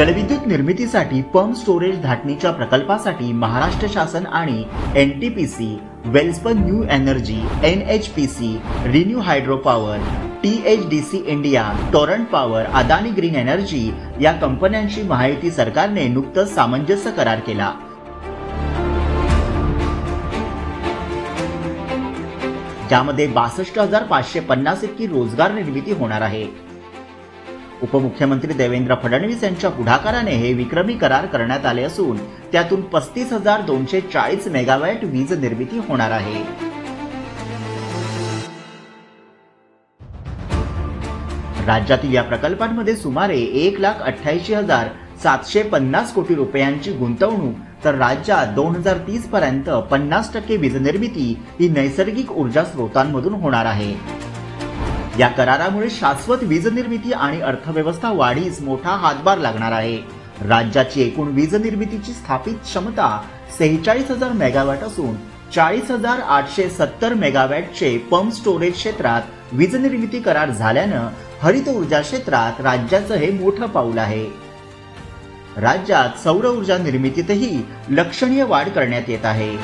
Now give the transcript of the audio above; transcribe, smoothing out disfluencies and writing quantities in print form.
जलविद्युत निर्मितीसाठी pump storage धाटणीच्या प्रकल्पासाठी महाराष्ट्र शासन आणि NTPC, Welspun new energy, NHPC, renew hydro power, THDC India, Torrent power, Adani green energy या कंपन्यांशी महायुती सरकारने नुकतंच सामंजस्य करार केला। ज्यामध्ये 62,550 इतकी रोजगार निर्मिती होणार आहे। उपमुख्यमंत्री देवेंद्र फडणवीस यांच्या पुढाकाराने हे विक्रमी करार करण्यात आले असून त्यातून 35,240 मेगावॅट वीज निर्मिती होणार आहे। राज्यातील या प्रकल्पांमध्ये सुमारे 1,88,750 कोटी रुपयांची गुंतवणूक, तर राज्यात 2030 पर्यंत 50% वीज निर्मिती ही नैसर्गिक ऊर्जा स्रोतांमधून होणार आहे। या करारामुळे शाश्वत वीज निर्मिती आणि अर्थव्यवस्था वाढीस मोठा हातभार लागणार आहे। राज्याची एकूण वीज निर्मितीची स्थापित क्षमता 46,000 मेगावॅट असून 40,870 मेगावॅटचे पंप स्टोरेज क्षेत्रात वीज निर्मिती करार झाल्यानं हरित ऊर्जा क्षेत्रात राज्याचं हे मोठं पाऊल आहे। राज्यात सौर ऊर्जा निर्मितीतही लक्षणीय वाढ करण्यात येत आहे।